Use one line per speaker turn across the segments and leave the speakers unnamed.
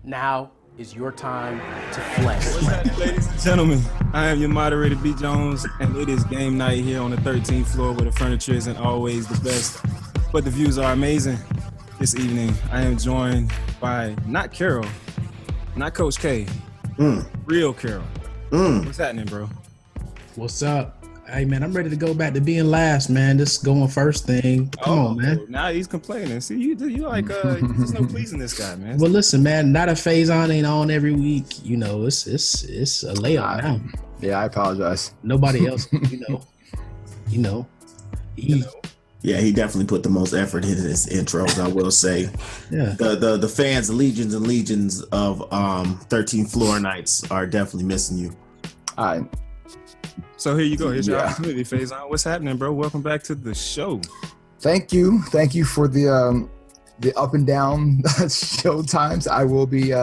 Now is your time to flex.
What's happening, ladies and gentlemen? I am your moderator, B. Jones, and it is game night here on the 13th floor where the furniture isn't always the best, but the views are amazing. This evening, I am joined by not Carol, not Coach K, real Carol. What's happening, bro?
What's up? Hey, man, I'm ready to go back to being last, man. Just going first thing. Come on, man.
Now he's complaining. See, you like, there's no pleasing this guy, man.
Well, listen, man, not a phase on ain't on every week. You know, it's a layout now.
Yeah, I apologize.
Nobody else, you know.
Yeah, he definitely put the most effort in his intros, I will say.
Yeah.
The fans, legions and legions of 13th Floor Nights are definitely missing you.
All right.
So here you go. Here's your opportunity, Faison. What's happening, bro? Welcome back to the show.
Thank you for the up and down show times. I will be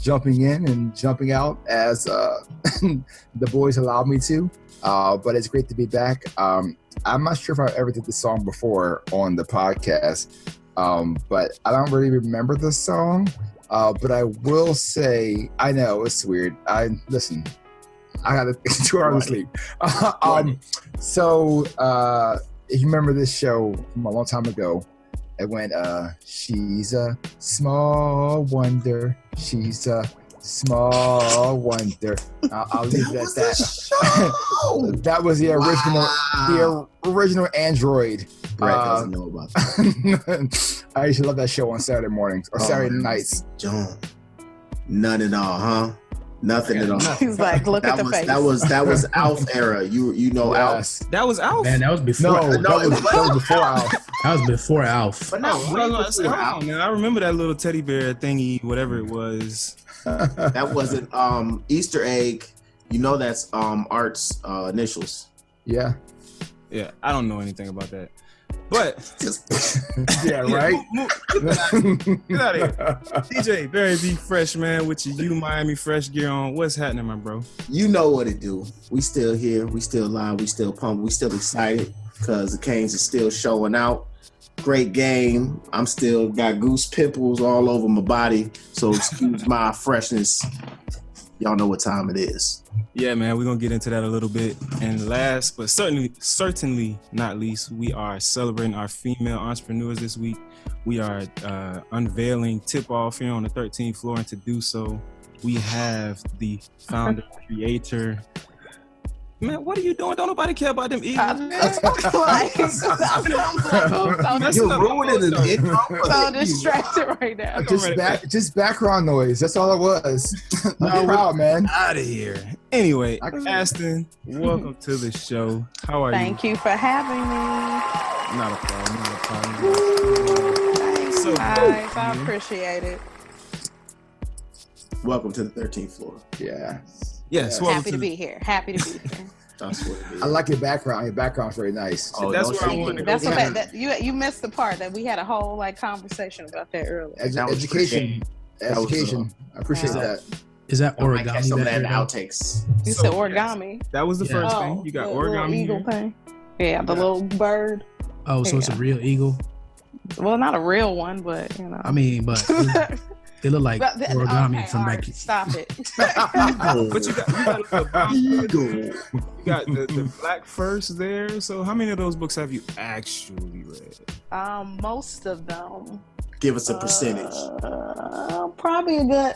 jumping in and jumping out as the boys allow me to. But it's great to be back. I'm not sure if I ever did the song before on the podcast, but I don't really remember the song. But I will say, I know it's weird. I got 2 hours of sleep. So you remember this show from a long time ago? It went, she's a small wonder. She's a small wonder. I'll leave it at that. That was the original, the original Android.
Brett doesn't know about that.
I used to love that show on Saturday mornings or Saturday nights.
John, none at all, huh? Nothing at all.
He's like, look at the face.
That was Alf era. You know
Yes.
Alf.
That was Alf?
Man, that was before.
That was before Alf.
That was before Alf.
But no,
Man, I remember that little teddy bear thingy, whatever it was.
that wasn't Easter egg. You know that's Art's initials.
Yeah.
Yeah, I don't know anything about that. But
Yeah, right?
get out of here. DJ Barry B Fresh, man, with your U Miami Fresh gear on. What's happening, my bro?
You know what it do. We still here. We still live. We still pumped. We still excited because the Canes are still showing out. Great game. I'm still got goose pimples all over my body. So excuse my freshness. Y'all know what time it is.
Yeah, man, we're going to get into that a little bit. And last, but certainly not least, we are celebrating our female entrepreneurs this week. We are unveiling Tip-Off here on the 13th floor. And to do so, we have the founder, creator. Man, what are you doing? Don't nobody care about them Eagles.
You're ruining the intro.
So distracted right now.
Just background noise. That's all it was. I'm proud, man.
Out of here. Anyway, Astin, welcome to the show. How are you?
Thank you for having me.
Not a problem.
Thanks,
So,
guys. I appreciate it.
Welcome to the 13th floor.
Yeah.
Yes,
Happy to be here. Happy to be here.
That's what it is.
I like your background. Your background's very nice.
Oh,
That's
don't
where I
say
wanted to
it.
go.
That's okay. That you missed the part that we had a whole conversation about that earlier.
That was
Education.
That was,
Education. I appreciate that.
Is that
I might catch
origami?
some of that in the
That
outtakes.
You
So,
said origami.
That was the first thing. You got
the little
origami
eagle
here.
thing. Yeah, the little bird.
Oh, so it's a real eagle?
Well, not a real one, but you know.
I mean, but they look like origami
okay,
from
all
back.
right, stop it.
But you got the Black First there. So how many of those books have you actually read?
Most of them.
Give us a percentage.
Probably a good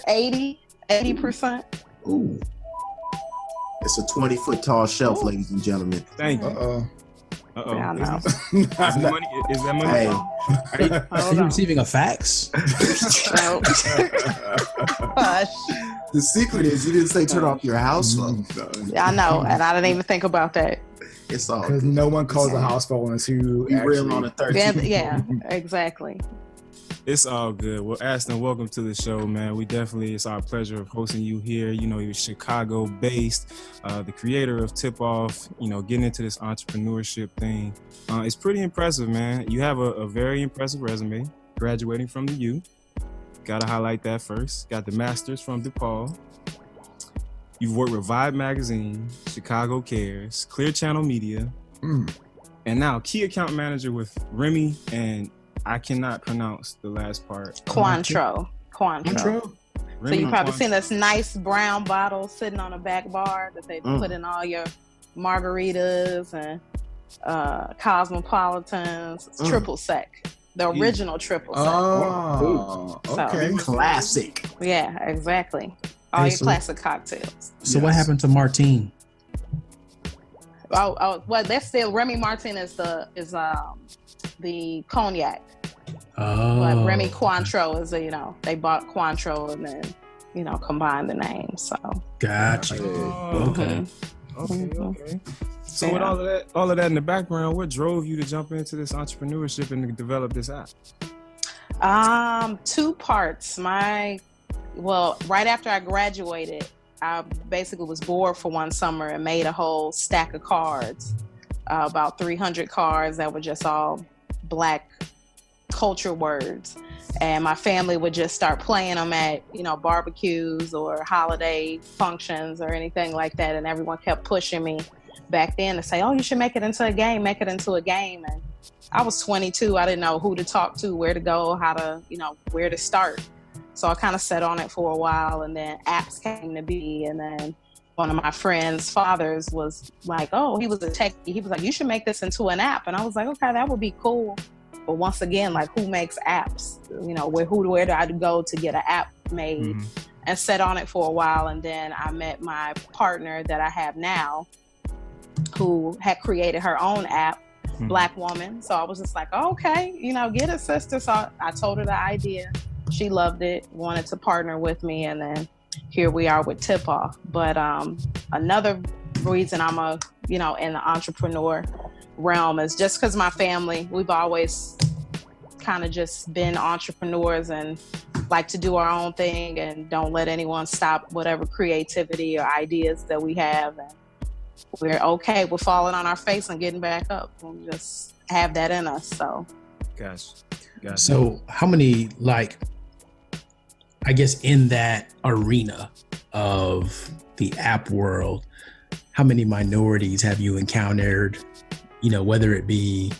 80%.
Ooh. It's a 20-foot tall shelf, ladies and gentlemen.
Thank you.
Uh-oh.
Yeah, I know.
Is that money? Is that money?
Hey.
Are you receiving a fax?
No. Hush.
The secret is you didn't say turn off your house phone.
Yeah, I know, and I didn't even think about that.
It's all
Because
good.
no one calls a house phone unless you
We real
actually...
on the 13th.
Yeah, exactly.
It's all good. Well, Astin, welcome to the show, man. It's our pleasure of hosting you here. You know, you're Chicago-based, the creator of Tip-Off, getting into this entrepreneurship thing. It's pretty impressive, man. You have a very impressive resume, graduating from the U. Got to highlight that first. Got the master's from DePaul. You've worked with Vibe Magazine, Chicago Cares, Clear Channel Media, and now key account manager with Remy and I cannot pronounce the last part.
Cointreau.
Remy
So you probably seen this nice brown bottle sitting on a back bar that they put in all your margaritas and cosmopolitans. It's triple sec, the original triple sec.
Oh, okay.
So,
Classic.
yeah, exactly. All your classic cocktails.
So what happened to Martine?
Well, that's still Remy Martin is the cognac.
Oh,
But Remy Cointreau is they bought Cointreau and then combined the names. So
gotcha.
Okay. Okay. So with all of that in the background, what drove you to jump into this entrepreneurship and to develop this app?
Two parts. Right after I graduated, I basically was bored for one summer and made a whole stack of cards, about 300 cards that were just all Black culture words. And my family would just start playing them at, barbecues or holiday functions or anything like that. And everyone kept pushing me back then to say, oh, you should make it into a game. And I was 22. I didn't know who to talk to, where to go, how to, where to start. So I kind of sat on it for a while, and then apps came to be. And then one of my friend's fathers was like, oh, he was a techie. He was like, you should make this into an app. And I was like, okay, that would be cool. But once again, like, who makes apps? Where do I go to get an app made? Mm-hmm. And sat on it for a while. And then I met my partner that I have now, who had created her own app, Black woman. So I was just like, oh, okay, get it, sister. So I told her the idea. She loved it, wanted to partner with me. And then here we are with Tip Off. But another reason I'm in the entrepreneur realm is just because my family, we've always kind of just been entrepreneurs and like to do our own thing and don't let anyone stop whatever creativity or ideas that we have. And we're okay with falling on our face and getting back up. We just have that in us. So
Gotcha.
So how many, I guess in that arena of the app world, how many minorities have you encountered, whether it be,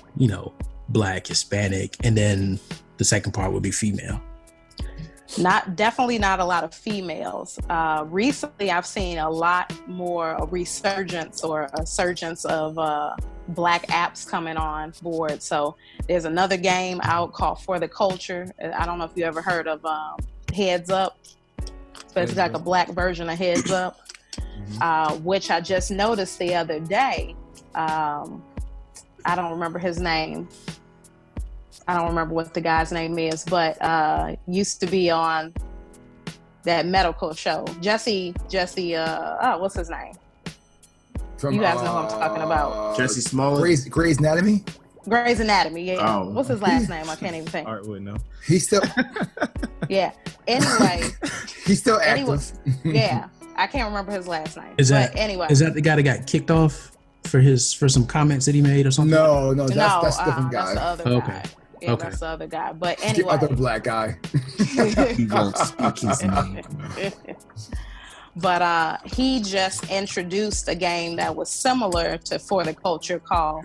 Black, Hispanic, and then the second part would be female?
Definitely not a lot of females. Recently, I've seen a lot more a resurgence or a surgence of Black apps coming on board. So there's another game out called For the Culture. I don't know if you ever heard of Heads Up. So it's like a Black version of Heads Up, which I just noticed the other day. I don't remember his name. I don't remember what the guy's name is, but used to be on that medical show. Jesse, what's his name? You guys know who I'm talking about.
Jesse Smollett.
Grey's Anatomy?
Grey's Anatomy, yeah. Oh. What's his last name? I can't even think.
Art would know.
He's still...
Yeah. Anyway.
He's still active.
Yeah. I can't remember his last name.
Is that the guy that got kicked off for some comments that he made or something?
No, that's a different guy.
That's the other guy. Yeah, okay. That's the other guy. But anyway.
The other Black guy.
He won't speak his name.
But he just introduced a game that was similar to For the Culture called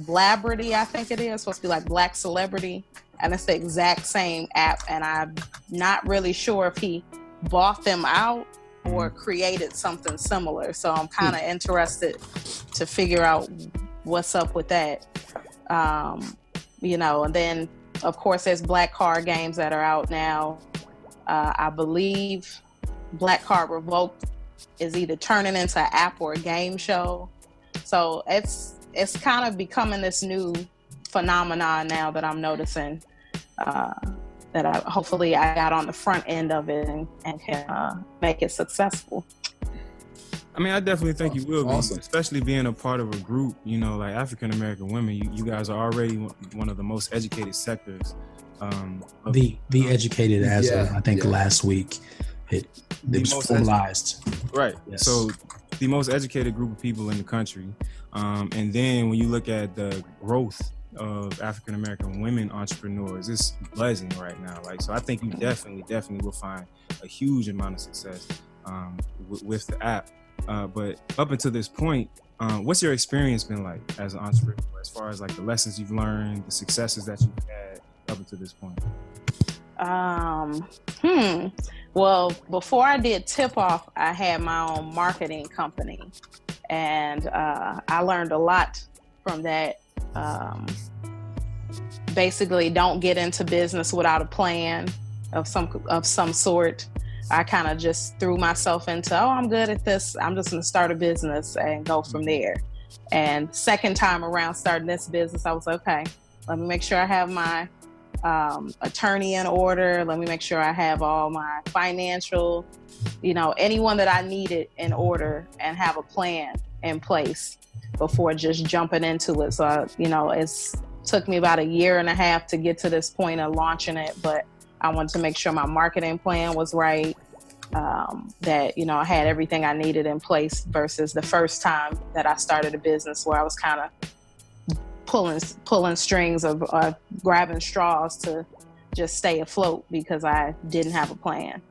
Blabrity, I think it is. It's supposed to be like Black Celebrity. And it's the exact same app. And I'm not really sure if he bought them out or created something similar. So I'm kind of interested to figure out what's up with that. And then of course there's Black card games that are out now. I believe Black Card Revoked is either turning into an app or a game show. So it's kind of becoming this new phenomenon now that I'm noticing, that hopefully I got on the front end of it and can make it successful.
I mean, I definitely think you will be,
awesome.
Especially being a part of a group, like African American women. You guys are already one of the most educated sectors.
The educated as of, I think last week, it was formalized.
Right.
Yes.
So the most educated group of people in the country. And then when you look at the growth of African American women entrepreneurs, it's buzzing right now. So I think you definitely will find a huge amount of success with the app. But up until this point, what's your experience been like as an entrepreneur, as far as like the lessons you've learned, the successes that you've had up until this point?
Well, before I did Tip Off, I had my own marketing company, and I learned a lot from that. Basically, don't get into business without a plan of some sort. I kind of just threw myself into, I'm good at this, I'm just going to start a business and go from there. And second time around starting this business, I was okay, let me make sure I have my attorney in order. Let me make sure I have all my financial, anyone that I needed in order, and have a plan in place before just jumping into it. So, it's took me about 1.5 years to get to this point of launching it, but I wanted to make sure my marketing plan was right, that, I had everything I needed in place versus the first time that I started a business where I was kind of pulling strings of grabbing straws to just stay afloat because I didn't have a plan.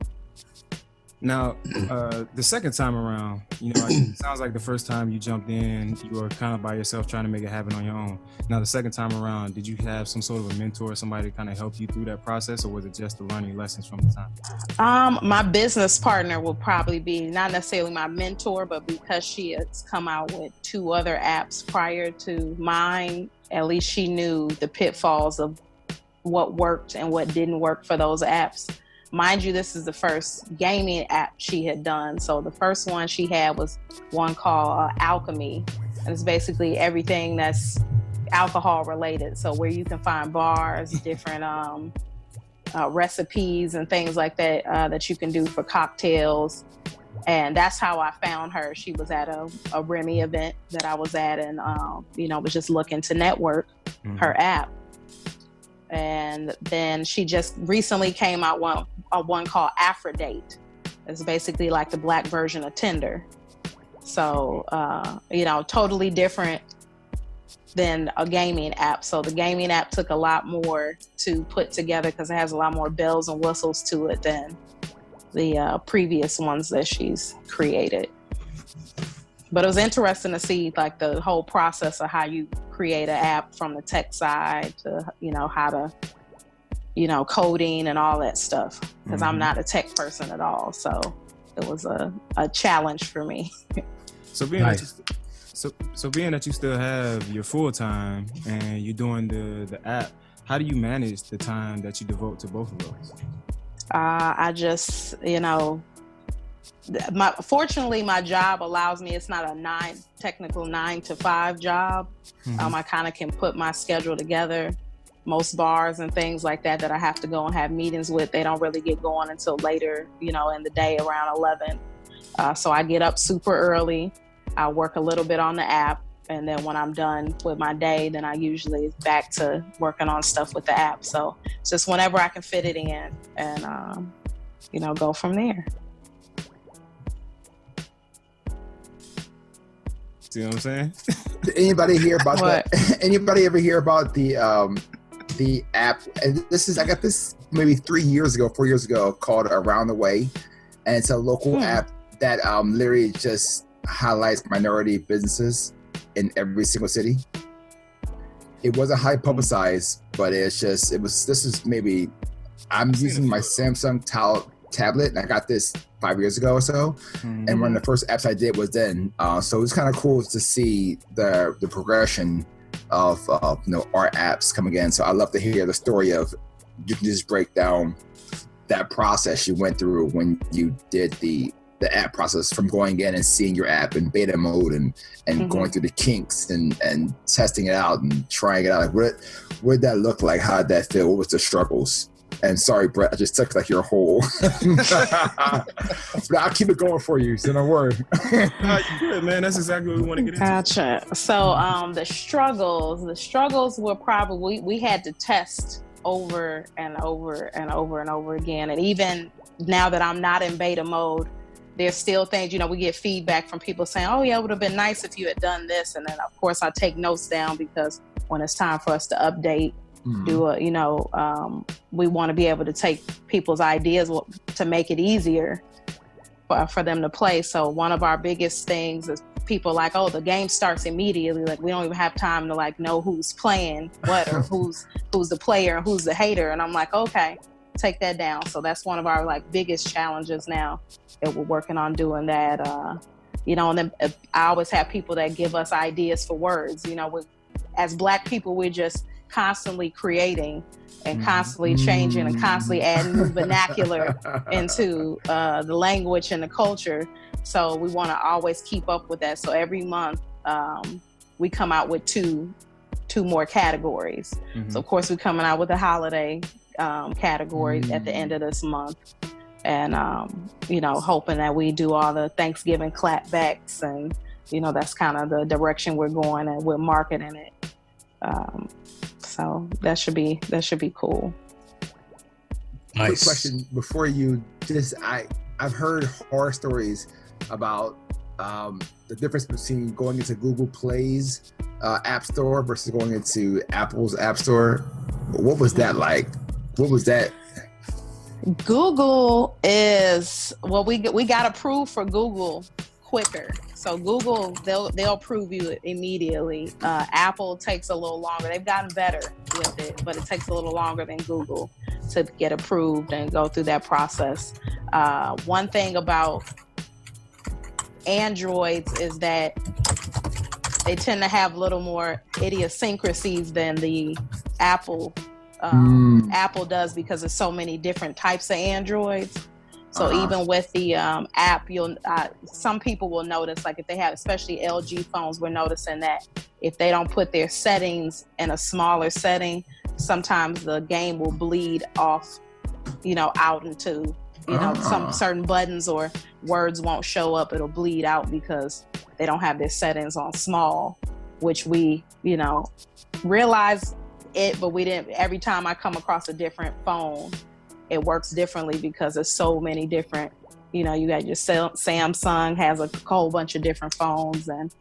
Now, the second time around, it sounds like the first time you jumped in, you were kind of by yourself trying to make it happen on your own. Now, the second time around, did you have some sort of a mentor, somebody to kind of help you through that process, or was it just the learning lessons from the time?
My business partner will probably be not necessarily my mentor, but because she has come out with 2 other apps prior to mine, at least she knew the pitfalls of what worked and what didn't work for those apps. Mind you, this is the first gaming app she had done. So the first one she had was one called Alchemy. And it's basically everything that's alcohol related. So where you can find bars, different recipes and things like that that you can do for cocktails. And that's how I found her. She was at a Remy event that I was at, and was just looking to network her app. And then she just recently came out one called Aphrodite. It's basically like the black version of Tinder. So, totally different than a gaming app. So the gaming app took a lot more to put together because it has a lot more bells and whistles to it than the previous ones that she's created. But it was interesting to see like the whole process of how you create an app from the tech side to, how to, coding and all that stuff. Because I'm not a tech person at all. So it was a challenge for me.
So being that you still have your full time and you're doing the app, how do you manage the time that you devote to both of those?
I just, fortunately, my job allows me, it's not a technical 9 to 5 job. I kind of can put my schedule together. Most bars and things like that I have to go and have meetings with, they don't really get going until later, in the day around 11. So I get up super early. I work a little bit on the app. And then when I'm done with my day, then I usually back to working on stuff with the app. So it's just whenever I can fit it in and, go from there.
See what I'm saying?
Did anybody hear about that? Anybody ever hear about the app? And I got this maybe 4 years ago, called Around the Way, and it's a local app that literally just highlights minority businesses in every single city. It wasn't high publicized, but this is maybe, I'm using my Samsung tablet, and I got this 5 years ago or so. And one of the first apps I did was then. So it's kind of cool to see the progression of our apps coming in. So I love to hear the story of, you can just break down that process you went through when you did the app process, from going in and seeing your app in beta mode and going through the kinks and testing it out and trying it out. Like, what did that look like? How did that feel? What was the struggles? And sorry, Brett, I just took like your whole. But I'll keep it going for you, so don't worry.
No, you're good, man. That's exactly what we want to get into.
Gotcha. So the struggles were probably, we had to test over and over and over and over again. And even now that I'm not in beta mode, there's still things, we get feedback from people saying, oh yeah, it would have been nice if you had done this. And then of course I take notes down, because when it's time for us to update, we want to be able to take people's ideas to make it easier for them to play. So one of our biggest things is people like, oh, the game starts immediately. Like, we don't even have time to know who's playing what, or who's the player and who's the hater. And I'm like, okay. take that down. So that's one of our like biggest challenges now that we're working on doing that. You know, and then I always have people that give us ideas for words. You know, as Black people, we're just constantly creating and constantly changing and constantly adding new vernacular into the language and the culture. So we want to always keep up with that. So every month we come out with two more categories. So of course we're coming out with a holiday category at the end of this month. And, you know, hoping that we do all the Thanksgiving clapbacks, and, you know, that's kind of the direction we're going, and we're marketing it. So that should be cool.
Nice.
Quick question before you I've heard horror stories about the difference between going into Google Play's App Store versus going into Apple's App Store. What was that like? What was that?
Google is, well, we got approved for Google quicker. So Google, they'll approve you immediately. Apple takes a little longer. They've gotten better with it, but it takes a little longer than Google to get approved and go through that process. One thing about Androids is that they tend to have a little more idiosyncrasies than the Apple does, because there's so many different types of Androids. So even with the app, some people will notice, like if they have, especially LG phones, we're noticing that if they don't put their settings in a smaller setting, sometimes the game will bleed off, you know, out into, you know, some certain buttons or words won't show up. It'll bleed out because they don't have their settings on small, which we, you know, realize it, but we didn't. Every time I come across a different phone, it works differently because there's so many different, you know, you got your Samsung has a whole bunch of different phones, and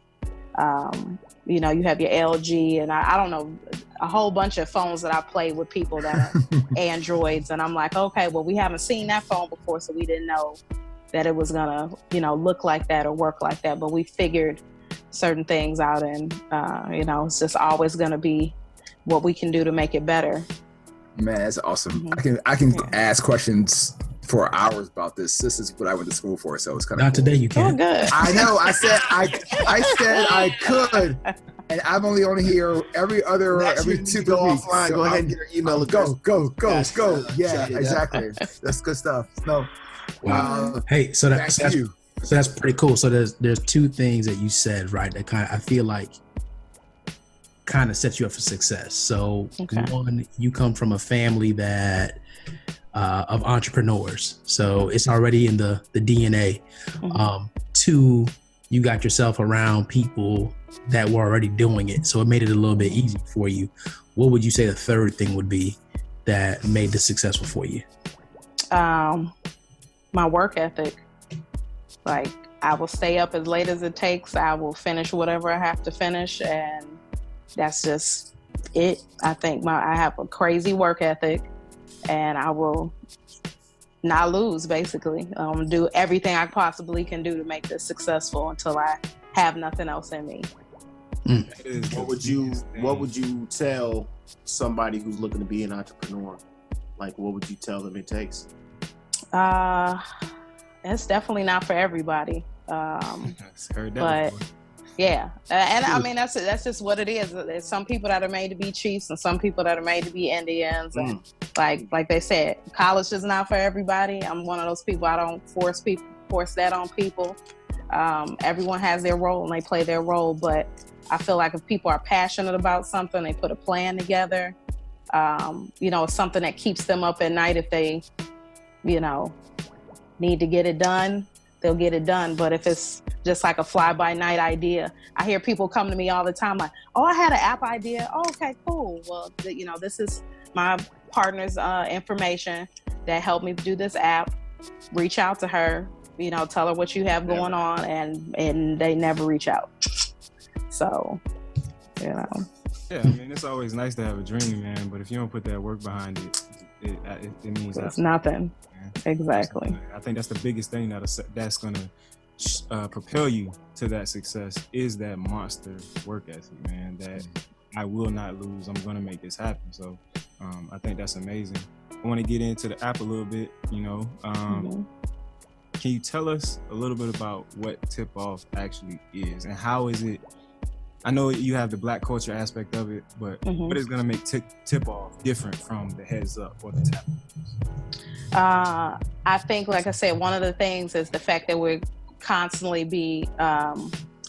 you know, you have your LG, and I don't know, a whole bunch of phones that I played with people that are Androids, and I'm like, okay, well, we haven't seen that phone before, so we didn't know that it was gonna, you know, look like that or work like that, but we figured certain things out, and you know, it's just always gonna be what we can do to make it better.
Man, that's awesome. I can ask questions for hours about this. This is what I went to school for, so it's kind of
Not
cool.
today, you can't.
Oh, good.
I know. I said I could, and I'm only on here every 2
go
weeks.
offline.
So
Go ahead and get your email address.
Go. Yeah, exactly. That's good stuff. No.
Wow. Hey, so that's pretty cool. So there's two things that you said, right, that kind of, I feel like, kind of sets you up for success. So one, you come from a family that of entrepreneurs, so it's already in the DNA. Two, you got yourself around people that were already doing it, so it made it a little bit easier for you. What would you say the third thing would be that made this successful for you?
My work ethic. Like, I will stay up as late as it takes. I will finish whatever I have to finish, and that's just it. I think I have a crazy work ethic, and I will not lose, basically. Do everything I possibly can do to make this successful until I have nothing else in me.
What would you tell somebody who's looking to be an entrepreneur? Like, what would you tell them it takes?
It's definitely not for everybody. But yeah, and I mean that's just what it is. There's some people that are made to be chiefs, and some people that are made to be Indians. And like they said, college is not for everybody. I'm one of those people. I don't force that on people. Everyone has their role and they play their role. But I feel like if people are passionate about something, they put a plan together. You know, it's something that keeps them up at night. If they, you know, need to get it done, they'll get it done. But if it's just like a fly-by-night idea, I hear people come to me all the time like, oh, I had an app idea. Oh, okay, cool. Well, you know, this is my partner's information that helped me do this app. Reach out to her, you know, tell her what you have going on, and they never reach out. So, you know.
Yeah, I mean, it's always nice to have a dream, man, but if you don't put that work behind it, it means
it's nothing. Man. Exactly.
I think that's the biggest thing that's going to propel you to that success is that monster work ethic, man, that I will not lose. I'm going to make this happen. So I think that's amazing. I want to get into the app a little bit, you know. Can you tell us a little bit about what Tip Off actually is and how is it? I know you have the Black culture aspect of it, but what is going to make Tip Off different from the Heads Up or the Tap?
I think, like I said, one of the things is the fact that we're constantly be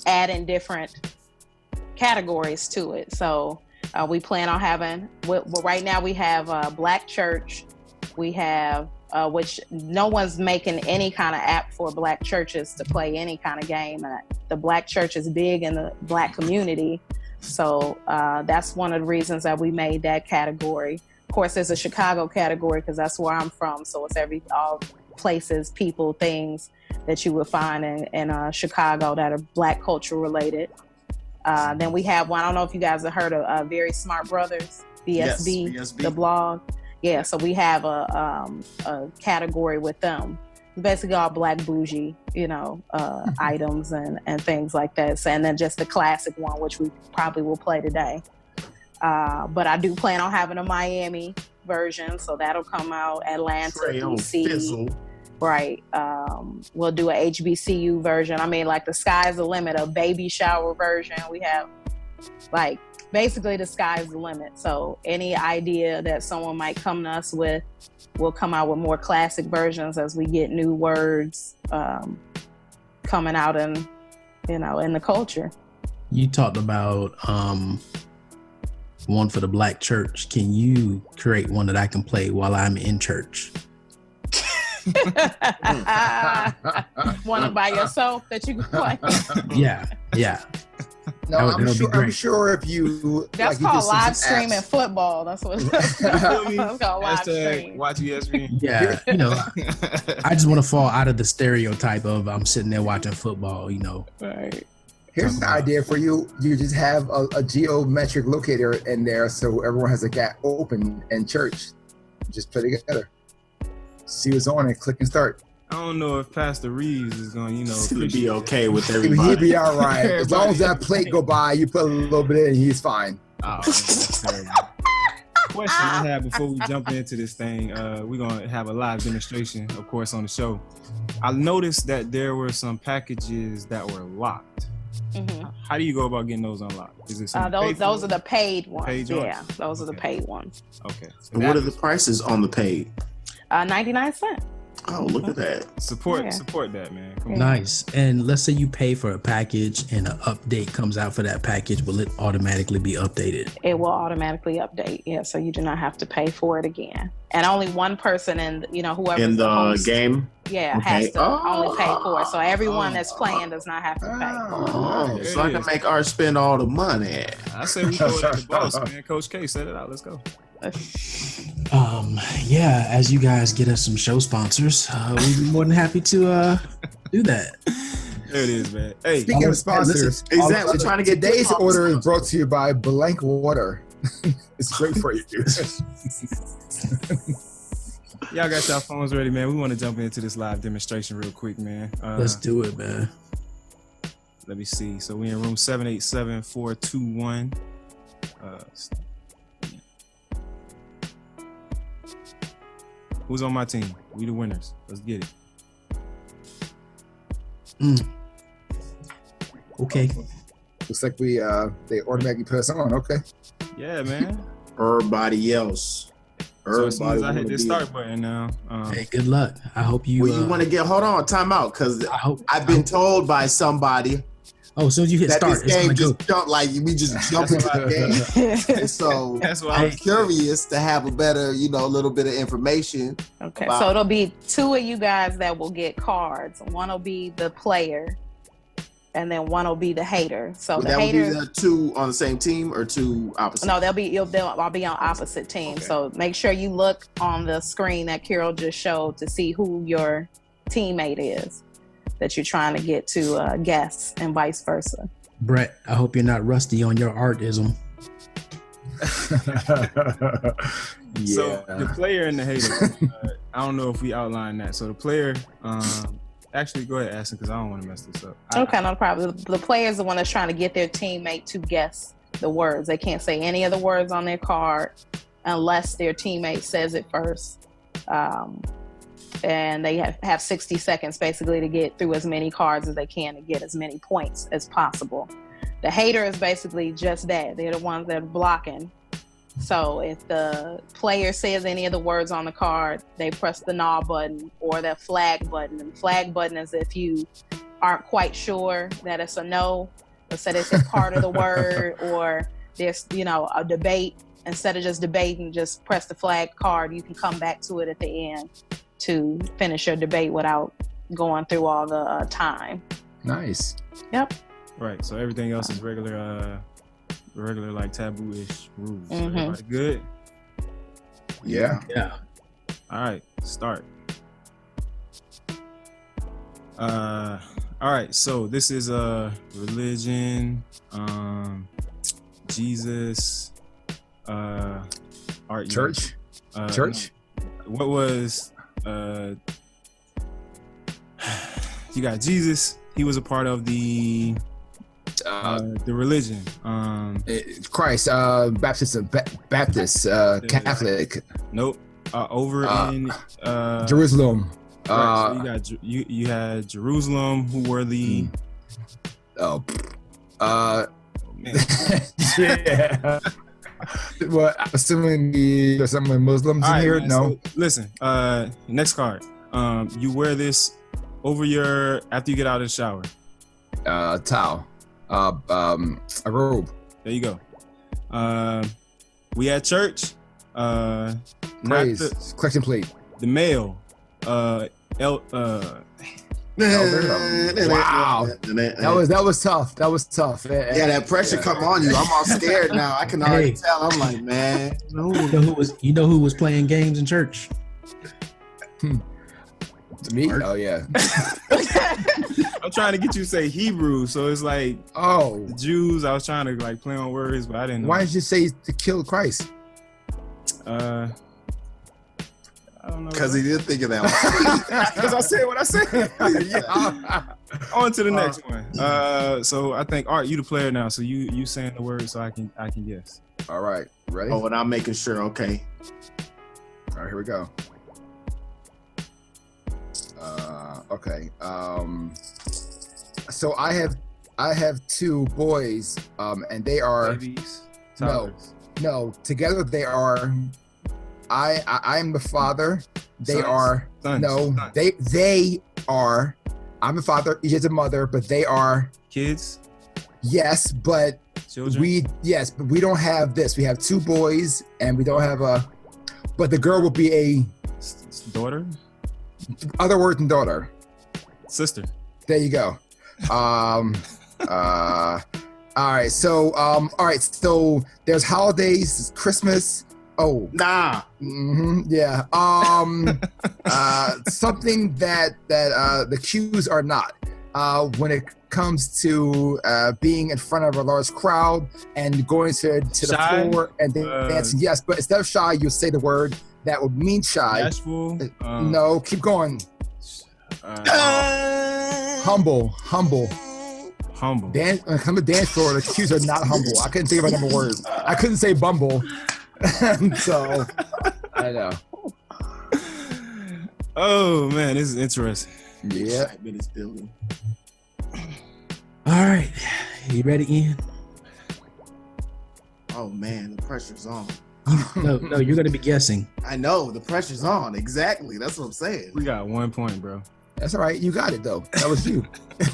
adding different categories to it. So we plan on having, well, right now we have Black Church. We have, which no one's making any kind of app for Black churches to play any kind of game. And the Black church is big in the Black community. So that's one of the reasons that we made that category. Of course, there's a Chicago category because that's where I'm from. So it's all places, people, things that you would find in Chicago that are Black culture related. Then we have one, I don't know if you guys have heard of Very Smart Brothers, VSB,
Yes,
the blog. Yeah, so we have a category with them. Basically all Black bougie, items and things like that. So, and then just the classic one, which we probably will play today. But I do plan on having a Miami version, so that'll come out. Atlanta, DC. Right. We'll do a HBCU version. I mean, like the sky's the limit, a baby shower version. We have like basically the sky's the limit. So any idea that someone might come to us with, we'll come out with more classic versions as we get new words coming out in the culture.
You talked about one for the Black church. Can you create one that I can play while I'm in church?
One by yourself that you can play.
Yeah.
No, I'm sure if you
that's called live streaming football. That's what that's called live stream.
Watch ESPN.
Yeah, I just want to fall out of the stereotype of I'm sitting there watching football.
Right.
Here's an idea for you. You just have a geometric locator in there so everyone has a gap open in church. Just put it together. See what's on and click and start.
I don't know if Pastor Reeves is going,
to be okay with everybody.
He'd be all right. As long as that plate go by, you put a little bit in, he's fine.
Oh, that's terrible. Question I have before we jump into this thing, we're going to have a live demonstration, of course, on the show. I noticed that there were some packages that were locked. Mm-hmm. How do you go about getting those unlocked? Is it
those are the paid ones.
Yeah,
those are the paid ones.
Okay.
So what are the prices on the paid?
99 cents.
Oh, look at that.
Support that, man. Come on.
Nice. And let's say you pay for a package and an update comes out for that package. Will it automatically be updated?
It will automatically update. Yeah. So you do not have to pay for it again. And only one person whoever
in the host, game.
Yeah, has to only pay for it. So everyone that's playing does not have to pay.
So I can make ours spend all the money.
I say we throw it at the boss, man. Coach K, set it out. Let's go.
As you guys get us some show sponsors, we'd be more than happy to do that.
There it is, man. Hey,
speaking of sponsors,
exactly. Trying to get
today's order is brought to you by Blank Water. It's great for you.
Y'all got y'all phones ready, man. We want to jump into this live demonstration real quick, man.
Let's do it, man.
Let me see. So we in room 787-421. Who's on my team? We the winners. Let's get it.
Okay.
Looks like they automatically put us on. Okay.
Yeah, man.
Everybody else.
So as soon as I hit this start button now.
Hey, good luck. I hope you.
Well, you want to hold on, time out, because I've been told by somebody.
Oh, as soon as you hit start,
this game just jumped we just jumped into the game. So
that's why
I'm curious to have a better, a little bit of information.
Okay, so it'll be two of you guys that will get cards. One will be the player, and then one will be the hater. So the hater.
Will be the two on the same team or two opposite?
No, I'll be on opposite teams. Okay. So make sure you look on the screen that Carol just showed to see who your teammate is that you're trying to get to guess, and vice versa.
Brett, I hope you're not rusty on your artism.
Yeah. So the player and the hater, I don't know if we outlined that. So the player, actually go ahead, Astin, because I don't want to mess this up.
Okay, no problem. The player is the one that's trying to get their teammate to guess the words. They can't say any of the words on their card unless their teammate says it first. And they have 60 seconds basically to get through as many cards as they can to get as many points as possible. The hater is basically just that. They're the ones that are blocking. So if the player says any of the words on the card, they press the null button or the flag button. And the flag button is if you aren't quite sure that it's a no, or said it's a part of the word, or there's, a debate. Instead of just debating, just press the flag card. You can come back to it at the end to finish your debate without going through all the time.
Nice.
Yep.
Right. So everything else is regular like taboo-ish rules. So
Mhm.
everybody good?
Yeah.
Yeah.
All right, start. All right, so this is religion, Jesus, art,
Church.
Church. What was you got Jesus? He was a part of the religion.
Christ. Baptist. Catholic.
Nope. Over in
Jerusalem.
right, so you got you had Jerusalem, who were the man.
Yeah. Well, I'm assuming there's some Muslims in here.
Man,
No.
so listen. Next card. You wear this over your after you get out of the shower.
Towel. A robe.
There you go. We at church. Not
Praise. Collection plate.
the male.
Wow.
That
That was tough. That was tough.
Yeah, that pressure come on you. I'm all scared now. I can already
Hey.
tell. I'm like, man.
You know who was playing games in church?
Me? Oh yeah.
I'm trying to get you to say Hebrew, so it's like
Oh.
the Jews. I was trying to like play on words, but I didn't know.
Why did you say to kill Christ?
I don't know.
Because he did think of that one.
Because I said what I said.
Yeah.
On to the next one. So I think Art, you the player now. So you saying the word so I can guess.
All right. Ready?
Oh, and I'm making sure. Okay.
All right, here we go. Okay. So I have two boys, and they are
Babies.
no,
toddlers,
together they are. I'm the father. They
Sons.
are
Sons.
no.
Sons.
They are. I'm the father. He is a mother, but they are.
Kids.
Yes, but
Children.
but we don't have this. We have two boys, and we don't have a. But the girl will be a
Daughter.
other word than daughter.
Sister.
There you go. All right. So So there's holidays, Christmas. Oh,
Nah.
yeah. Something that the cues are not. When it comes to being in front of a large crowd and going to the
Shy?
floor and dancing. Yes, but instead of shy, you say the word that would mean shy.
Bashful.
No, keep going. Humble.
Humble.
Dance, when it comes to dance floor, the cues are not humble. I couldn't think of another word. I couldn't say bumble. So, I know.
Oh man, this is interesting.
Yeah.
Excitement is building.
All right. You ready, Ian?
Oh man, the pressure's on.
No, you're gonna be guessing.
I know the pressure's on. Exactly. That's what I'm saying.
We got 1 point, bro.
That's all right. You got it, though. That was you.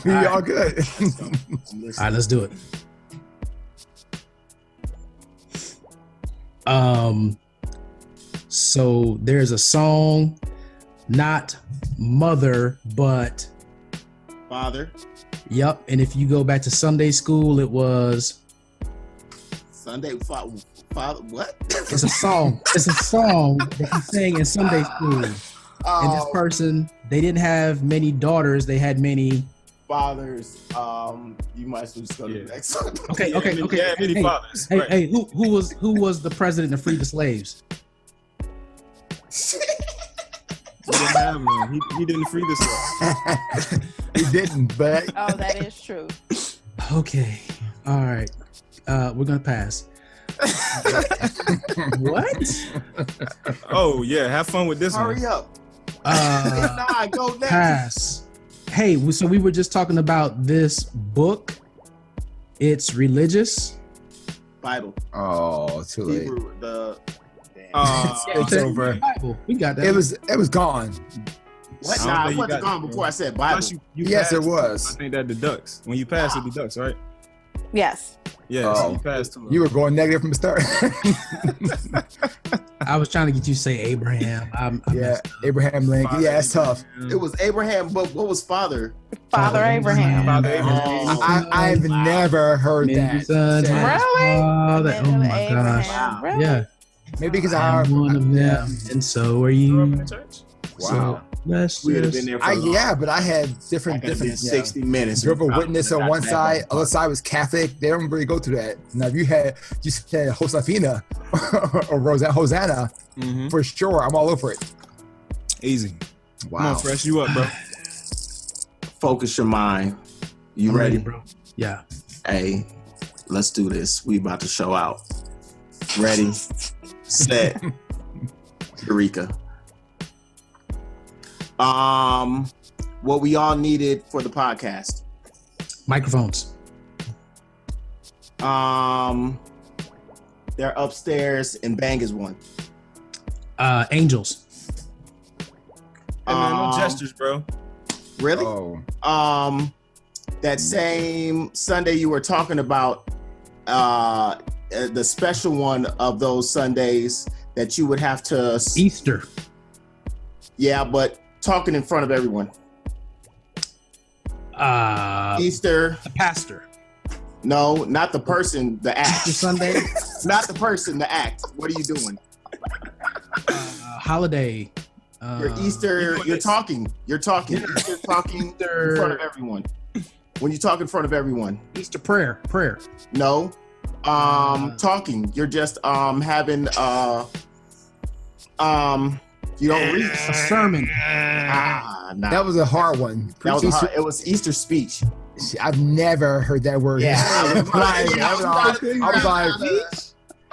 You're all good.
I'm
All right, let's do it. So there's a song, not mother, but
Father,
yep. And if you go back to Sunday school, it was
Sunday, father, what?
it's a song. It's a song that he sang in Sunday school. And this person, they didn't have many daughters. They had many.
Fathers. You might as well just go to the next one.
Okay.
Yeah, many
Hey,
fathers.
Hey,
Right.
hey, who was the president that freed the slaves?
He didn't have one. He didn't free this one.
He didn't, but
Oh, that is true.
Okay. All right. We're gonna pass. What?
Oh yeah, have fun with this
Hurry
one.
up.
Uh,
Go next.
pass. Hey, so we were just talking about this book. It's religious.
Bible.
Oh, too late.
Hebrew,
It's over.
Bible. We got that.
It was gone.
what?
I don't
Nah,
think
it
you
wasn't
got
gone
that,
before
bro.
I said Bible.
Plus you
Yes, it
passed.
was.
I think that deducts. When you pass, it deducts, right?
Yes.
Yeah, so
Oh.
you passed too.
You were going negative from the start.
I was trying to get you to say Abraham. I
Yeah,
messed up.
Abraham Lincoln.
Father
Yeah, it's tough.
Abraham.
It was Abraham, but what was father?
Father Abraham.
Father Abraham.
Oh.
I've never heard
Maybe
that.
son
said.
has
Really?
father.
And
Oh
then
my
Abraham.
gosh.
Wow.
Really?
Yeah.
Maybe because
I'm one of them, and so are
You grew up in
you.
the church?
Wow.
Let's
We would have
just-
been there for
Yeah, but I had different
That could have been
different.
60 minutes.
Jehovah's Witness on one side, other side was Catholic. They don't really go through that. Now, if you said Josefina or Hosanna,
Mm-hmm.
for sure, I'm all over it.
Easy. Come
Wow.
on, fresh you up, bro.
Focus your mind. You
I'm
ready?
bro? Yeah.
Hey, let's do this. We about to show out. Ready, set, Eureka. What we all needed for the podcast.
Microphones.
They're upstairs and Bang is one.
Angels.
Hey man, no gestures, bro.
Really?
Oh,
That same Sunday you were talking about, the special one of those Sundays that you would have to,
Easter.
yeah, but talking in front of everyone. Easter,
The pastor.
no, not the person, the act.
Easter Sunday.
Not the person, the act. What are you doing?
Holiday.
Your Easter, you're talking. You're talking. You're talking in front of everyone. When you talk in front of everyone.
Easter prayer. Prayer.
No. Talking. You're just having you don't read.
A sermon.
Nah.
that was a hard one.
That was hard. It was Easter speech.
I've never heard that word.
Yeah.
I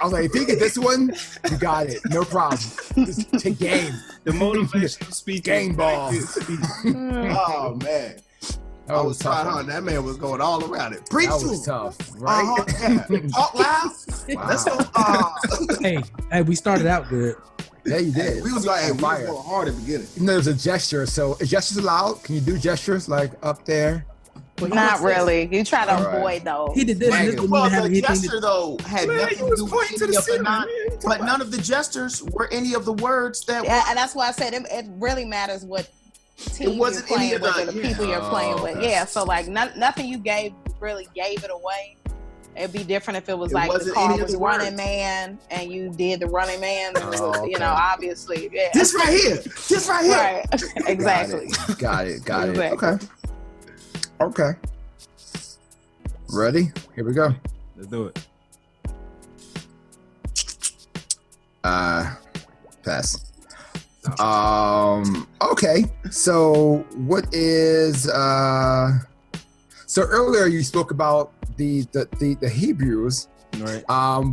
was like, if you get this one, you got it. No problem. Just take game.
The motivational speaking.
Game ball.
Oh man.
That was tough.
hard. That man was going all around it. Preach
That
to
was
him.
tough, right?
Yeah. Talk loud.
Wow.
Let's go.
Hey, we started out good.
Yeah, you did.
We was going
fire.
hard at the beginning.
You know, there's a gesture. So, is gestures allowed? Can you do gestures like up there?
Not really. You try to
All right.
avoid those.
He did this. And this
Negative.
wouldn't
Well,
have
the
anything
gesture though had
Man,
nothing
you
to
was
do with
pointing to
any
the
of the
ceiling,
non-
man.
but none of the gestures were any of the words that
Yeah, and that's why I said it really matters what team you're
wasn't any
playing
of
with
the-
or the
yeah.
people you're playing with.
okay.
Yeah, so like nothing you gave really gave it away. It'd be different if it was
It
like the
wasn't
car
any of
was
the
running
words.
man and you did the running man. And it was,
Oh,
you
okay.
know, obviously, yeah.
this right here. This right here.
Right, exactly.
Got it. Got it.
Exactly.
Okay. Okay. Ready? Here we go.
Let's do it.
Pass. Okay. So what is so earlier you spoke about the Hebrews.
Right.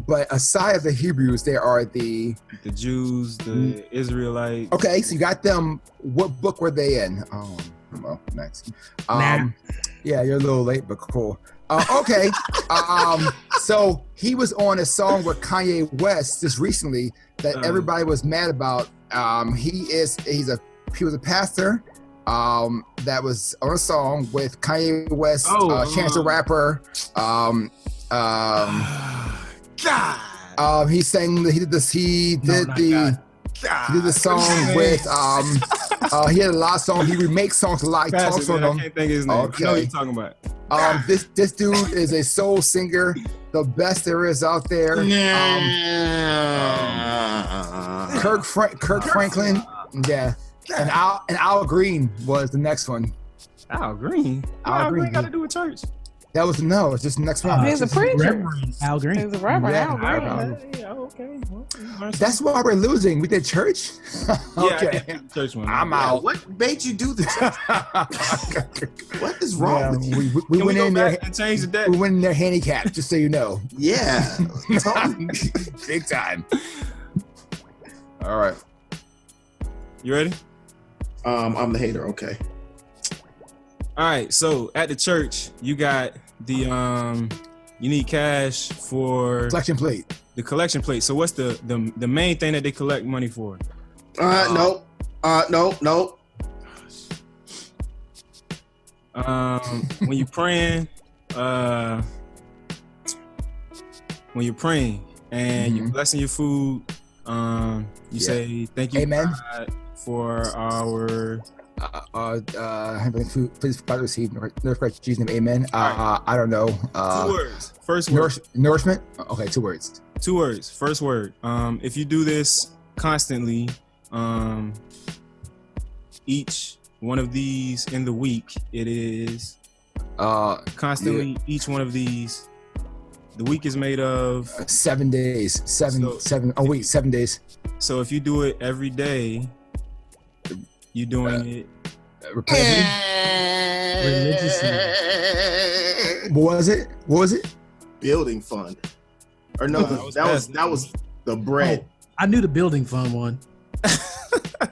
But aside of the Hebrews, there are the
The Jews, the Israelites.
okay, so you got them. What book were they in? Well, next. Yeah, you're a little late, but cool. Okay. So he was on a song with Kanye West just recently that everybody was mad about. He was a pastor that was on a song with Kanye West, Chance the Rapper.
God.
He sang. He did this. He did the song with. He had a lot of songs. He remakes songs a lot. He talks on
I
them.
can't think of his name. I know
Okay.
what you're talking about.
This dude is a soul singer, the best there is out there. Kirk Franklin, yeah, and Al Green was the next one.
Al Green.
Al
Al
Green,
Green got to do with church.
That was no. It's just the next round.
He's a preacher.
Reverend Al Green.
He's a reverend.
Yeah,
Al Green.
Okay. Well,
That's why we're losing. We did church. Okay.
Yeah, church one.
I'm out.
What made you do this? What is wrong
Yeah,
with you?
we
Can
went
we go
in there.
back and change the deck?
We went in there handicapped, just so you know.
Yeah.
Big time. All right.
You ready?
I'm the hater. Okay.
All right. So at the church, you got the you need cash for
Collection plate.
the collection plate. So what's the main thing that they collect money for?
Nope. Nope.
When you're praying, and you're blessing your food, you say thank you,
Amen.
God, for our
Please Father receive no Christ Jesus' name. Amen. I don't know.
2 words. First word.
Nourishment. Okay, 2 words.
2 words. First word. If you do this constantly, each one of these in the week, it is constantly. Each one of these, the week is made of
7 days. 7 days.
So if you do it every day, you're doing it
Religiously. What was it?
Building fund. Or no, that was the bread.
I knew the building fund one.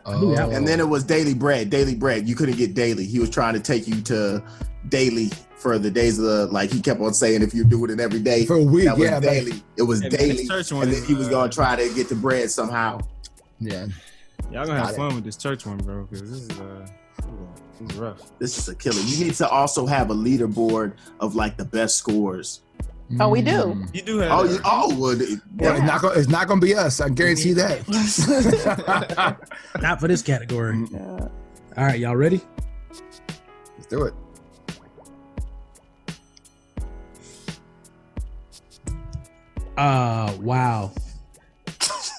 Oh.
And then it was daily bread. You couldn't get daily. He was trying to take you to daily for the days of the, like he kept on saying, if you do it in every day
For a week,
that was
yeah,
daily. It was
And
daily.
this church one
And then
is,
he was gonna try to get the bread somehow.
Yeah.
y'all gonna
Got
have
it.
fun with this church one, bro, because this is rough.
This is a killer. You need to also have a leaderboard of like the best scores.
Oh, we do.
You do have.
Well,
Yeah, it's not gonna be us. I guarantee that.
Not for this category.
Yeah.
All right, y'all ready?
Let's do it.
Wow.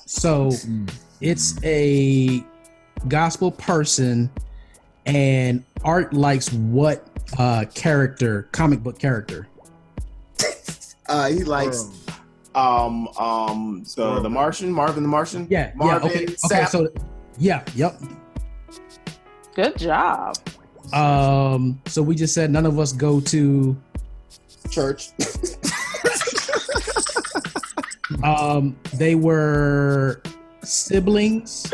So it's a gospel person, and Art likes what comic book character?
he likes the Martian, Marvin the Martian.
Yeah,
Marvin
okay,
Sapp.
so yep.
Good job.
So we just said none of us go to
Church.
they were siblings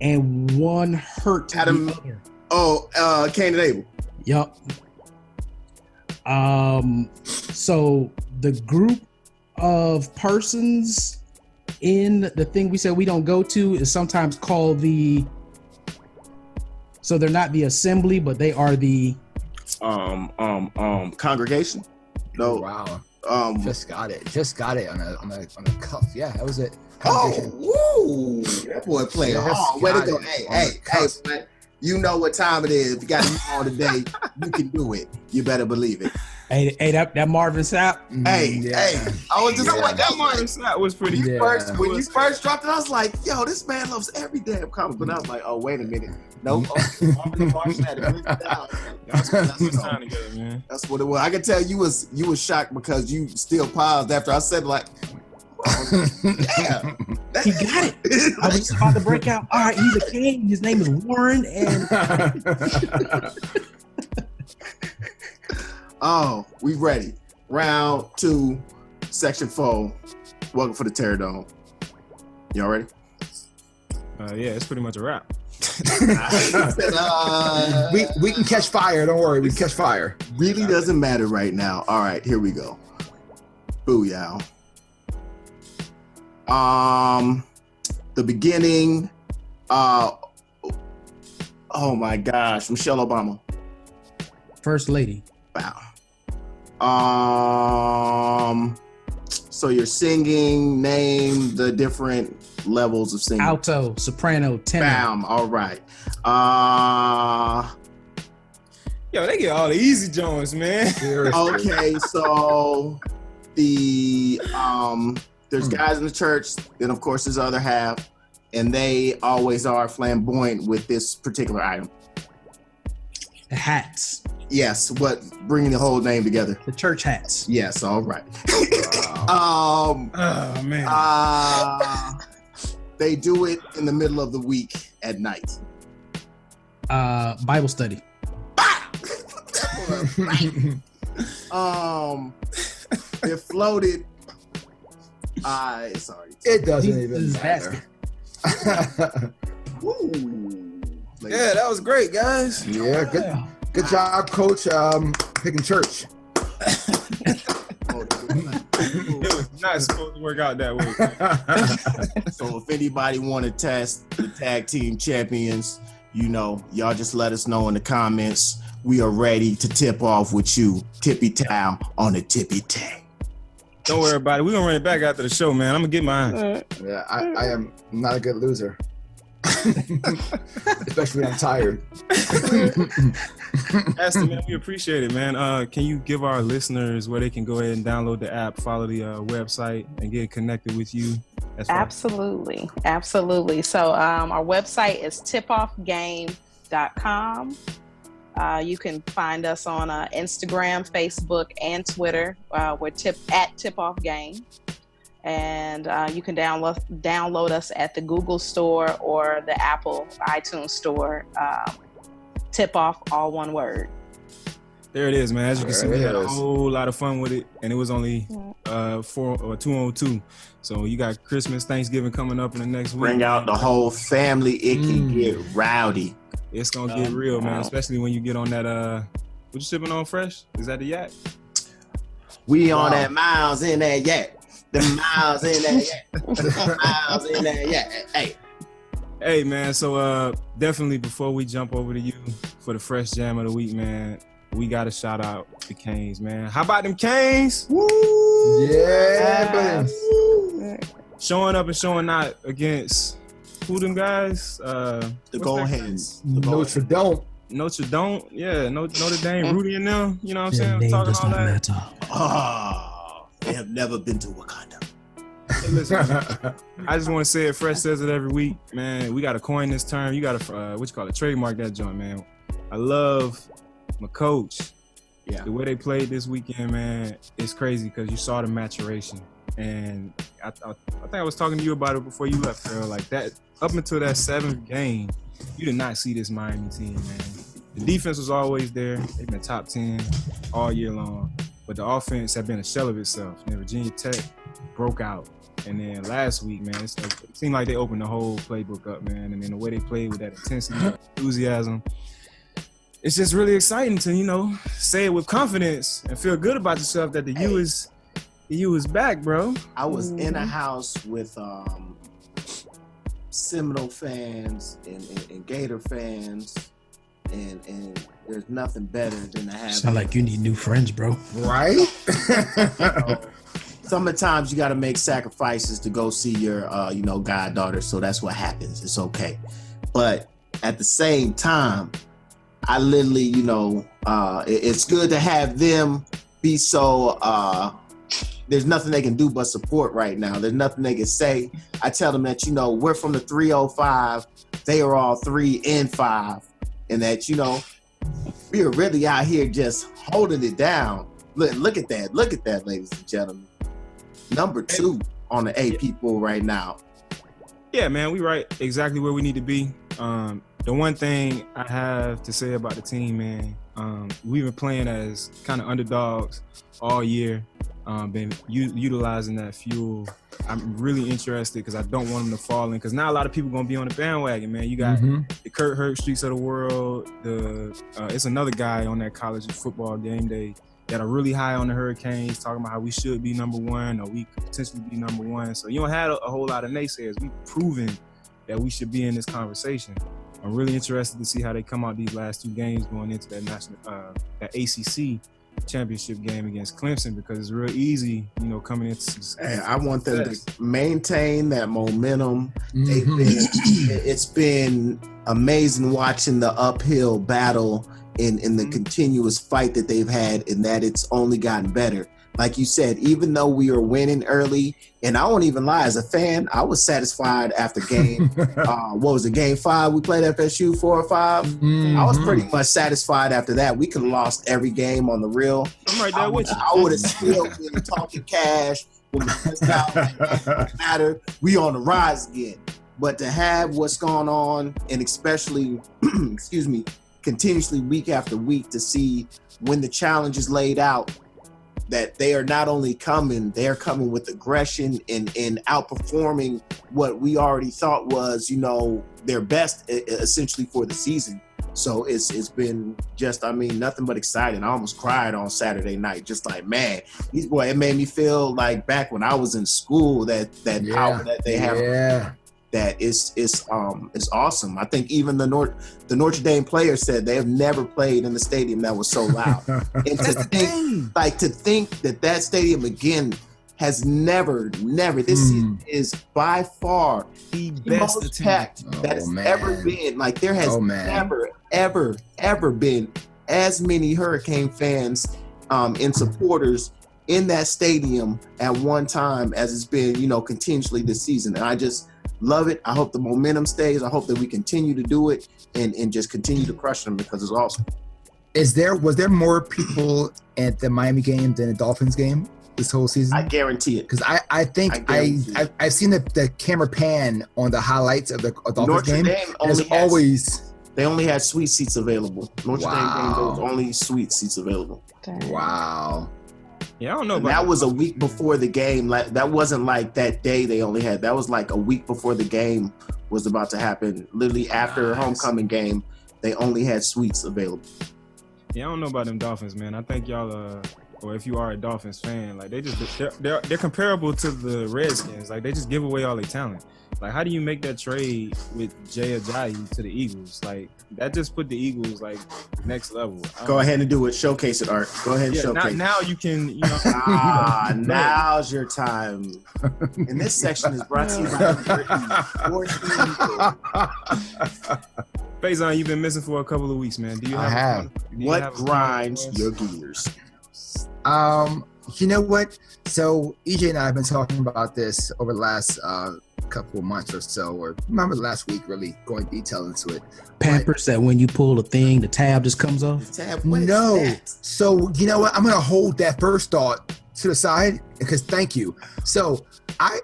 and one hurt
Adam-
the other.
Cain and Abel.
Yup. So the group of persons in the thing we said we don't go to is sometimes called so they're not the assembly, but they are the
Congregation. No.
Wow.
Just
Just got it on a cuff. Yeah, that was it.
woo! That boy playing
Just
hard. Way to
got
go.
it
Hey,
on
hey,
the
hey,
cusp.
man. You know what time it is. If you got it on today, you can do it. You better believe it.
hey that Marvin Sapp.
Hey, I was just
Yeah.
like that one.
That was pretty.
Yeah.
When you first dropped it, I was like, yo, this man loves every damn comic. But I was like, oh, wait a minute. Nope.
Y'all spent some time together, man.
That's what it was. I can tell you was shocked because you still paused after I said like, yeah,
He got it. I was just about to break out. All right, he's a king. His name is Warren, and
oh, we ready. Round 2, section 4. Welcome for the Terror Dome. Y'all ready?
Yeah, it's pretty much a wrap.
we can catch fire. Don't worry, we can catch fire.
Really doesn't matter right now. All right, here we go. Booyah. The beginning. Oh my gosh, Michelle Obama.
First Lady.
Wow. So you're singing. Name the different levels of singing.
Alto, soprano, tenor.
Bam. All right.
Yo, they get all the easy joints, man.
Okay, so the there's guys in the church, then of course there's the other half, and they always are flamboyant with this particular item.
Hats.
Yes, what bringing the whole name together.
The church hats.
Yes, all right.
Oh man.
They do it in the middle of the week at night.
Bible study.
It floated. Sorry.
It doesn't
Jesus
even matter.
Yeah, that was great, guys.
Yeah, good job, Coach. Picking church.
It was not supposed to work out that way.
So if anybody want to test the tag team champions, y'all just let us know in the comments. We are ready to tip off with you. Tippy towel on the tippy tang.
Don't worry about it. We're gonna run it back after the show, man. I'm gonna get mine.
Yeah, I am not a good loser. Especially when I'm tired.
Astin, man, we appreciate it, man. Can you give our listeners where they can go ahead and download the app, follow the website, and get connected with you?
Absolutely. So our website is tipoffgame.com. You can find us on Instagram, Facebook, and Twitter. We're at tipoffgame. And you can download us at the Google Store or the Apple iTunes Store. Tip Off, all one word.
There it is, man. As you can see, we had a whole lot of fun with it, and it was only 202. So you got Christmas, Thanksgiving coming up in the next week.
Bring out the whole family. It can get rowdy.
It's gonna get real, man. Especially when you get on that. What you sipping on, fresh? Is that the yak?
We on that miles in that yak. The miles in that yak. The miles in that yak.
Hey, man. So definitely before we jump over to you for the fresh jam of the week, man, we got to shout out the Canes, man. How about them Canes?
Woo! Yeah,
Yes.
Showing up and showing out against who them guys?
The Gold Hens.
Notre Dame.
Notre Dame, yeah, Notre Dame, Rudy and them. You know what I'm
Their
saying?
name
Talking
does
all
not
that.
matter.
Oh, they have never been to Wakanda.
Hey, listen, I just want to say it. Fresh says it every week, man. We got to coin this term. You got to trademark that joint, man. I love my coach.
Yeah,
the way they played this weekend, man, it's crazy because you saw the maturation. And I think I was talking to you about it before you left, girl. Like that, up until that 7th game, you did not see this Miami team, man. The defense was always there. They've been top 10 all year long. But the offense had been a shell of itself. And Virginia Tech broke out. And then last week, man, it seemed like they opened the whole playbook up, man. And then the way they played with that intensity, enthusiasm, it's just really exciting to, say it with confidence and feel good about yourself that the U is back, bro.
I was in a house with Seminole fans and Gator fans, and there's nothing better than to have.
Sound like you need new friends, bro.
Right?
Sometimes you got to make sacrifices to go see your, goddaughter. So that's what happens. It's okay. But at the same time, I literally, it's good to have them be so. There's nothing they can do but support right now. There's nothing they can say. I tell them that, we're from the 305. They are all 3 and 5. And that, we are really out here just holding it down. Look at that. Look at that, ladies and gentlemen. Number 2 on the AP pool right now.
Yeah, man, we right exactly where we need to be. The one thing I have to say about the team, man, we've been playing as kind of underdogs all year. Been utilizing that fuel. I'm really interested because I don't want them to fall in. Because now a lot of people gonna be on the bandwagon, man. You got the Kurt Hurt streaks of the world. It's another guy on that college football game day that are really high on the Hurricanes, talking about how we should be number 1 or we could potentially be number 1. So you don't have a whole lot of naysayers. We've proven that we should be in this conversation. I'm really interested to see how they come out these last 2 games going into that that ACC championship game against Clemson, because it's real easy, coming into.
Hey, I want them to maintain that momentum. It's been amazing watching the uphill battle in the continuous fight that they've had, and that it's only gotten better. like you said, even though we were winning early, and I won't even lie, as a fan, I was satisfied after game. What was it, game 5? We played FSU 4 or 5.
Mm-hmm.
I was pretty much satisfied after that. We could have lost every game on the real.
I'm right there with you.
I would have still been talking cash. When the matter, we on the rise again. But to have what's going on, and especially, excuse me, continuously week after week, to see when the challenge is laid out, that they are not only coming, they're coming with aggression and outperforming what we already thought was, their best essentially for the season. So it's been just, nothing but exciting. I almost cried on Saturday night, just like, man, these boys, it made me feel like back when I was in school, that power that they have.
Yeah.
That it's awesome. I think even the Notre Dame players said they have never played in a stadium that was so loud. And to think that stadium again has never this season is by far the
best
most packed that it's ever been. Like there has never, ever been as many Hurricane fans and supporters in that stadium at one time as it's been, continuously this season. And I just love it. I hope the momentum stays. I hope that we continue to do it and just continue to crush them because it's awesome.
Was there more people at the Miami game than the Dolphins game this whole season?
I guarantee it.
Because I've seen the camera pan on the highlights of the Dolphins
Notre
game.
Dame they only had suite seats available. Notre Dame game, there was only suite seats available.
Dang.
Wow.
Yeah, I don't know.
And that was a week before the game. Like that wasn't like that day they only had. That was like a week before the game was about to happen. Literally after homecoming game, they only had suites available.
Yeah, I don't know about them Dolphins, man. I think y'all, or if you are a Dolphins fan, like they're comparable to the Redskins. Like they just give away all their talent. Like how do you make that trade with Jay Ajayi to the Eagles? Like that just put the Eagles like next level.
Go ahead and do it. Showcase it, Art. Go ahead and showcase it.
Now you can,
now's your time. And this section is brought to you by
Faison, you've been missing for a couple of weeks, man. Do you have
what grinds your gears?
You know what? So EJ and I have been talking about this over the last couple of months or so, or remember last week, really going detail into it.
Pampers that when you pull a thing, the tab just comes off?
No. So you know what? I'm going to hold that first thought to the side because thank you. So I,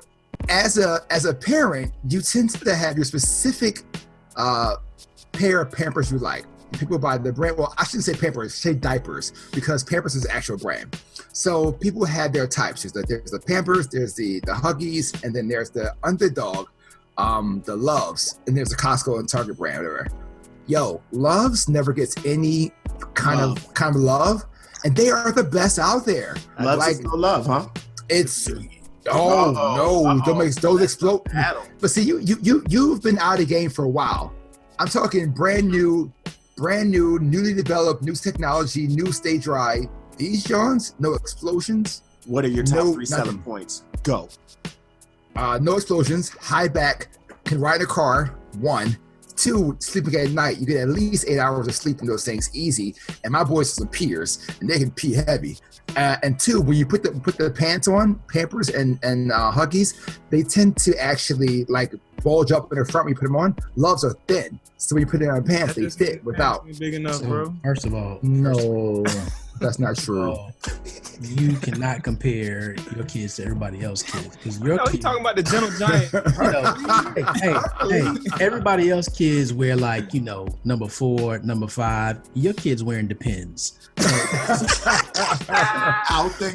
as a parent, you tend to have your specific pair of Pampers you like. People buy the brand. Well, I shouldn't say Pampers, say diapers, because Pampers is the actual brand. So people had their types. There's the Pampers, there's the Huggies, and then there's the Underdog, the Loves, and there's the Costco and Target brand, whatever. Yo, Loves never gets any kind of love, and they are the best out there.
Loves is no love, huh?
It's don't make those explode. But see, you've been out of the game for a while. I'm talking brand new, newly developed, new technology, new stay dry. These Johns, no explosions.
What are your top 3 selling points? Go.
No explosions, high back, can ride in a car, 1. 2, sleeping at night. You get at least 8 hours of sleep in those things easy. And my boys are some peers, and they can pee heavy. And 2, when you put the pants on, Pampers and Huggies, they tend to actually like bulge up in the front when you put them on. Loves are thin, so when you put it on pants, they fit without.
Big enough, bro.
First of all,
that's not true.
You cannot compare your kids to everybody else's kids because your kids.
You talking about the gentle giant?
hey, everybody else's kids wear like number 4, number 5. Your kids wearing Depends.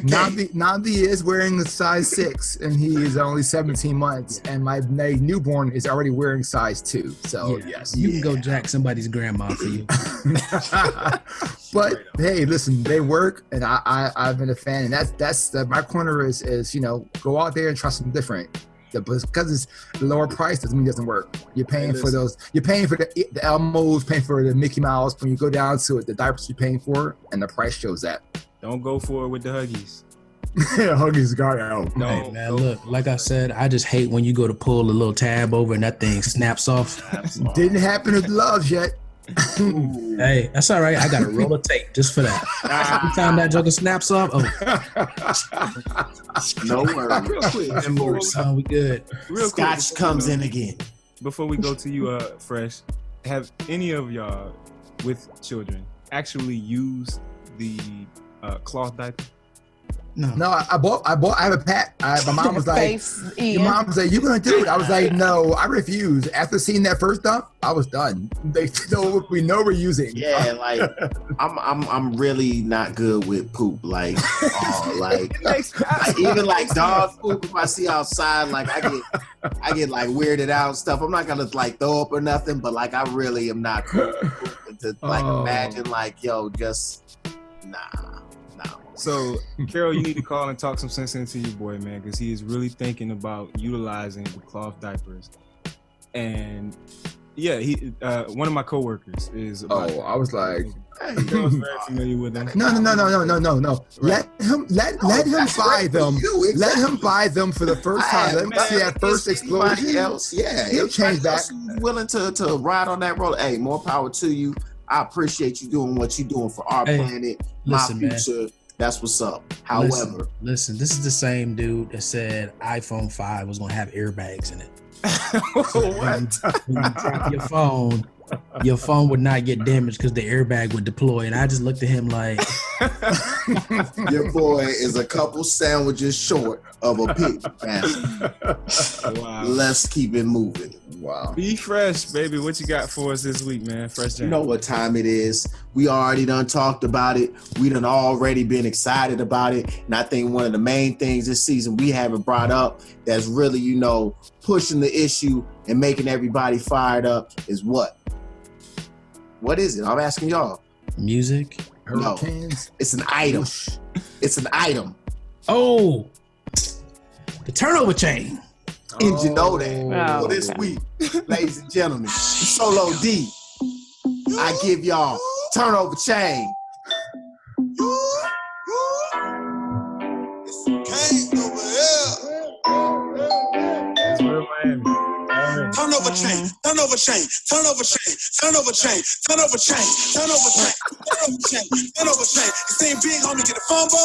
Nandi is wearing the size 6, and he is only 17 months, and my newborn is already wearing size 2. So yes,
you can go jack somebody's grandma for you.
But hey, listen, they work, and I've been a fan, and that's my corner is go out there and try something different. Because it's lower price doesn't mean it doesn't work. You're paying for those. You're paying for the Elmos, paying for the Mickey Mouse. When you go down to it, the diapers you're paying for, and the price shows that.
Don't go for it with the Huggies.
Huggies got out.
No, hey, man, look, like I said, I just hate when you go to pull the little tab over and that thing snaps off.
Didn't happen with Loves yet.
Hey, that's all right. I got a roll of tape just for that. Every time that joker snaps up,
No worries.
Real quick,
we good.
real
Scotch
quick,
comes in again.
before we go to you, Fresh, have any of y'all with children actually used the cloth diaper?
No.
No, I have a pack. My mom was like,
Face,
your
Ian.
mom was like, you gonna do it? I was like, no, I refuse. After seeing that first dump, I was done. They know we know we're using.
Yeah, like I'm really not good with poop. Like, even like dog poop. If I see outside, like I get like weirded out and stuff. I'm not gonna like throw up or nothing, but like I really am not cool with poop. And to like imagine like just nah.
So, Carol, you need to call and talk some sense into your boy, man, because he is really thinking about utilizing the cloth diapers. And yeah, he one of my coworkers is.
I was like,
Carol's very familiar with them.
no.
Right.
Let him buy them.
Exactly.
Let him buy them for the first time. Let him see that first explosion.
Else, yeah,
He'll change back.
Willing to ride on that roller. Hey, more power to you. I appreciate you doing what you're doing for our planet,
listen,
my future. Man. That's what's up. However,
listen, this is the same dude that said iPhone 5 was gonna have airbags in it.
What?
When you drop your phone would not get damaged because the airbag would deploy. And I just looked at him like,
your boy is a couple sandwiches short of a pig bastard.
Wow.
Let's keep it moving.
Wow.
Be fresh, baby. What you got for us this week, man? Fresh Jam.
You know what time it is. We already done talked about it. We done already been excited about it. And I think one of the main things this season we haven't brought up that's really, pushing the issue and making everybody fired up is what? What is it? I'm asking y'all.
music.
Hurricanes.
It's an item. It's an item.
Oh, the turnover chain.
And you know that.
Oh,
So this
okay.
week, ladies and gentlemen, Solo D, I give y'all turnover chain.
It's real Miami.
Turnover chain, turnover chain, turnover chain, turnover chain, turnover chain, turnover chain, turnover chain, turnover chain. You seen big homie get a fumble,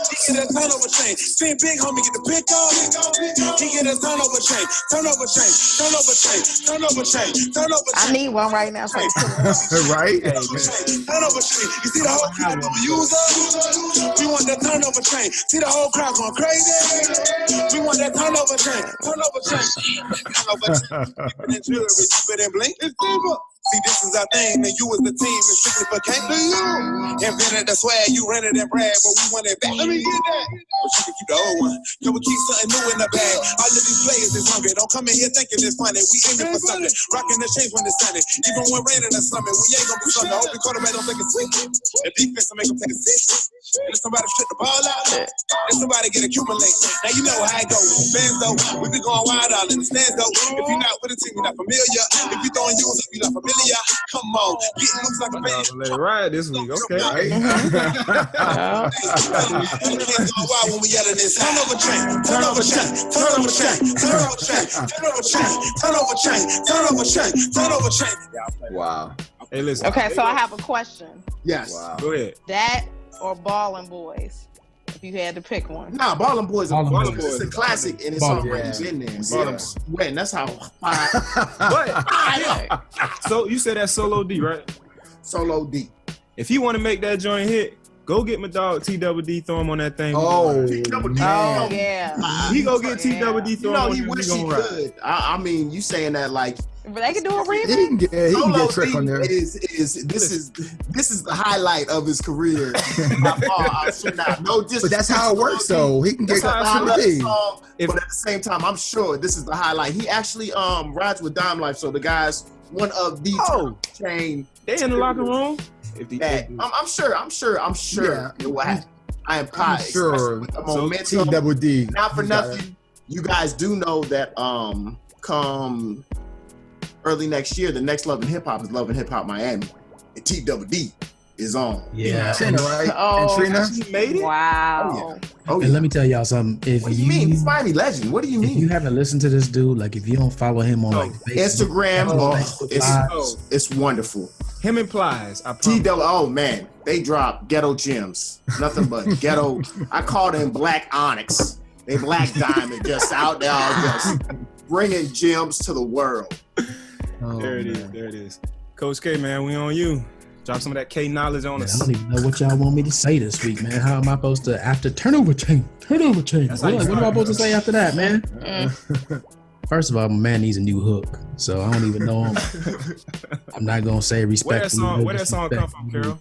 he get a turnover chain. Seen big homie get the pick up, he get a turnover chain, turnover chain, turnover chain, turnover chain, turnover chain.
I need one right now. So
Right?
Turnover chain. You see the whole crowd going user. We want that turnover chain. See the whole crowd going crazy. We want that turnover chain. Turnover chain. Turnover chain. Keep it in jewelry, keep it in blink. It's deeper. See, this is our thing, and you as the team is strictly for cake to you. Invented the swag, you rented and brag, but we want it back. Let me get that. But you can keep the old one. Yo, we keep something new in the bag. All of these players is hungry. Don't come in here thinking it's funny. We aiming for something. Rocking the chains when it's sunny. Even when raining and slumming, we ain't gonna be something. I hope the quarterback don't take a switch. The defense will make them take a six. And if somebody strip the ball out, and somebody get accumulate. Now you know how it goes. Fans though, we be going wild out in the stands though. If you're not with the team, you're not familiar. If you throwing yours up, you're not familiar. Come on, get loose like a baby.
Let it ride this week. Okay.
Right?
When we yelling this, turnover chain, turnover chain, turnover chain, turnover chain, turnover chain, turnover chain, turnover chain, turnover chain.
Wow.
Hey, listen.
okay, so I have a question.
Yes.
Wow.
Go ahead.
That or Ballin' Boys? If you had to pick one.
Nah, Ballin' Boys.
Ballin'
Boys. It's a classic, and it's
Ballin'
already
Boys.
been there. See,
Yeah.
I'm sweating. That's how
But so you said that's Solo D, right?
Solo D.
If you want to make that joint hit, go get my dog TWD, throw him on that thing.
Oh,
Oh
man.
yeah,
He go get TWD,
You
throw
know,
him
he
on
wish
there.
he
We gonna ride.
could. I mean, you saying that like
but they can do a
He
remix.
can get Trick on there.
This is the highlight of his career. By far, no disrespect.
But that's how it works, though. He can get
That's how
I love the
TWD.
song,
If-
but at the same time, I'm sure this is the highlight. He actually rides with Dime Life, so the guy's one of the
Oh,
chain.
they in the locker room. If the,
That I'm sure
Yeah.
it will happen. I am
I'm
positive.
sure.
With the
So
momentum.
TWD.
Not for nothing, you guys do know that come early next year, the next Love and Hip Hop is Love and Hip Hop Miami. And TWD is on.
Yeah.
Trina, right?
Oh,
and Trina.
She made it.
wow.
Oh
And
yeah.
let me tell y'all something. If
What do you mean? He's Miami legend. What do you
if you
mean?
haven't listened to this dude, like if you don't follow him on like
Instagram.
Facebook,
Oh, it's wonderful.
Him and Plies. I
T
promise.
double. Oh man, they drop ghetto gems. Nothing but ghetto. I call them black onyx. They black diamond, just out there, just bringing gems to the world.
Oh,
There it is.
man.
There it is. Coach K, man, we on you. Drop some of that K knowledge on
man, I
us.
don't even know what y'all want me to say this week, man. How am I supposed to after turnover chain?
That's how you
What am I
start.
supposed to say after that, man?
Mm.
First of all, my man needs a new hook, so I don't even know him. I'm not gonna say respect.
Where that song come from, Carol?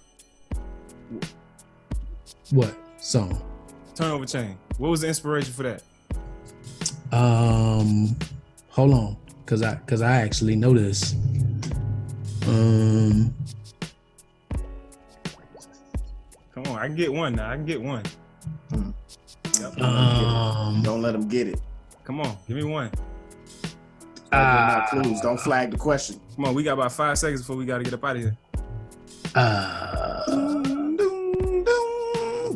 What song?
Turnover Chain. What was the inspiration for that?
Hold on, cause I actually know this.
Come on, I can get one now. I can get one.
Don't let them get it.
Come on, give me one.
Don't give no clues. Don't flag the question.
Come on, we got about 5 seconds before we got to get up out of here.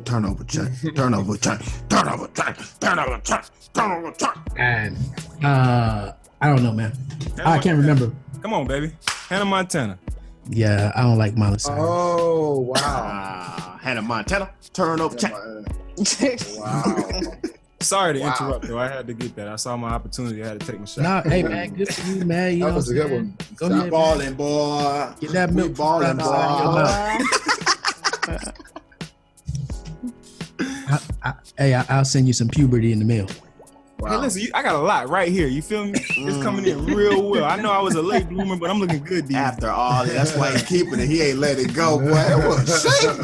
Turnover chain. Turnover chain. Turnover chain. Turnover chain. Turnover chain.
And I don't know, man. I can't remember.
Come on, baby. Hannah Montana.
Yeah, I don't like Miley Cyrus.
Oh, wow.
Hannah Montana. Turnover chain.
Wow.
Sorry to interrupt, though. I had to get that. I saw my opportunity. I had to take my shot.
Nah, hey man, good for you, man. You know
That was a
what I'm
good
saying?
one.
Go
Stop
ahead, man.
balling, boy.
Get that
We
milk
balling,
from outside your
boy.
mouth. I'll send you some puberty in the mail.
Hey, listen, I got a lot right here. You feel me? It's coming in real well. I know I was a late bloomer, but I'm looking good these days.
After all, that's why he's keeping it. He ain't let it go, boy.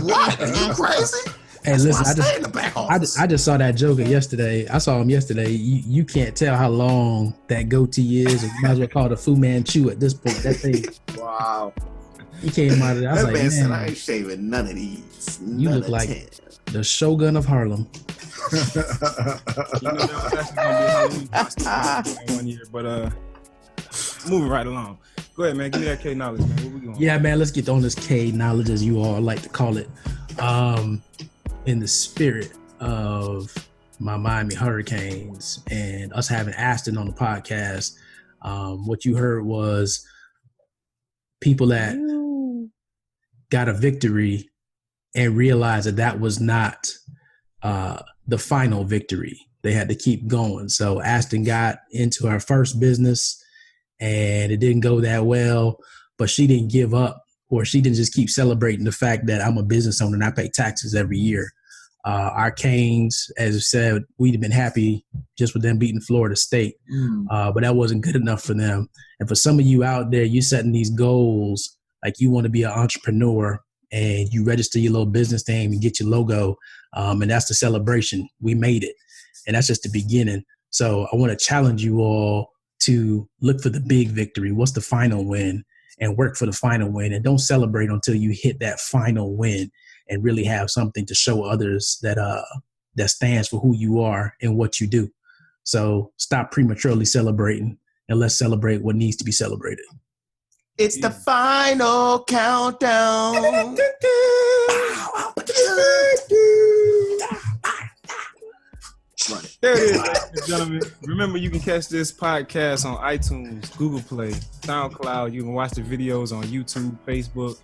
What? Are you crazy?
Hey,
That's
listen,
why
I
stay in the back office.
just saw that Joker yesterday. I saw him yesterday. You can't tell how long that goatee is. Or you might as well call it a Fu Manchu at this point. That thing,
Wow.
he came out of there. I was
That
like,
man said, I
man,
ain't shaving none of these.
you
None
look
of
like
10.
the Shogun of Harlem.
You know, that was actually going to be a Halloween costume one year, but moving right along. Go ahead, man. Give me that K knowledge, man. Where we going?
Yeah, man, let's get on this K knowledge, as you all like to call it. In the spirit of my Miami Hurricanes and us having Astin on the podcast, what you heard was people that got a victory and realized that that was not the final victory. They had to keep going. So Astin got into her first business and it didn't go that well, but she didn't give up, or she didn't just keep celebrating the fact that I'm a business owner and I pay taxes every year. Our Canes, as I said, we'd have been happy just with them beating Florida State, but that wasn't good enough for them. And for some of you out there, you're setting these goals, like you want to be an entrepreneur and you register your little business name and get your logo, and that's the celebration. We made it, and that's just the beginning. So I want to challenge you all to look for the big victory. What's the final win? And work for the final win, and don't celebrate until you hit that final win and really have something to show others that that stands for who you are and what you do. So stop prematurely celebrating and let's celebrate what needs to be celebrated.
It's the final countdown.
There it is, ladies and gentlemen. Remember, you can catch this podcast on iTunes, Google Play, SoundCloud. You can watch the videos on YouTube, Facebook.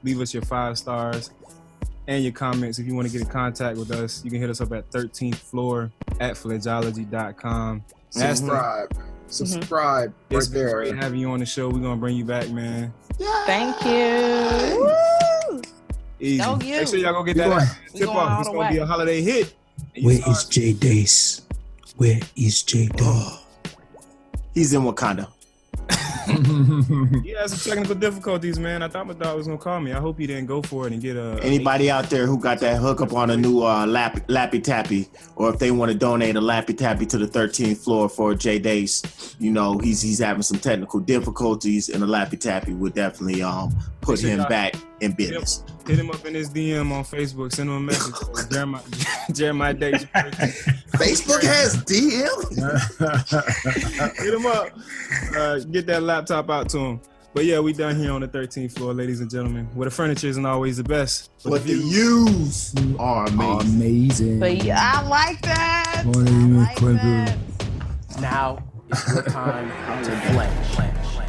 Leave us your 5 stars and your comments. If you want to get in contact with us, you can hit us up at 13th floor at fledgeology.com.
Subscribe
It's
right
been
there.
great having you on the show. We're going to bring you back, man.
Thank you.
Easy.
Go you.
Make sure y'all go get
We
that
going-
We
tip
going
off.
all
It's
the
going to be
way.
a holiday hit. And you
Where
start-
is Jay Dace? Where is Jay Dace?
He's in Wakanda.
He had some technical difficulties, man. I thought my dog was gonna call me. I hope he didn't go for it and get a.
Anybody out there who got that hookup on a new Lappy Tappy, or if they want to donate a Lappy Tappy to the 13th floor for Jay Dace, you know, he's having some technical difficulties, and a Lappy Tappy would definitely put him back in business.
Hit him up in his DM on Facebook. Send him a message. Jeremiah Dace.
Facebook has DM.
Hit him up. Get that laptop out to him. But yeah, we down here on the 13th floor, ladies and gentlemen, where the furniture isn't always the best.
But the views are amazing.
Amazing.
But yeah, I like that.
Morning,
I like
Quentin.
that.
Now is your time to flex.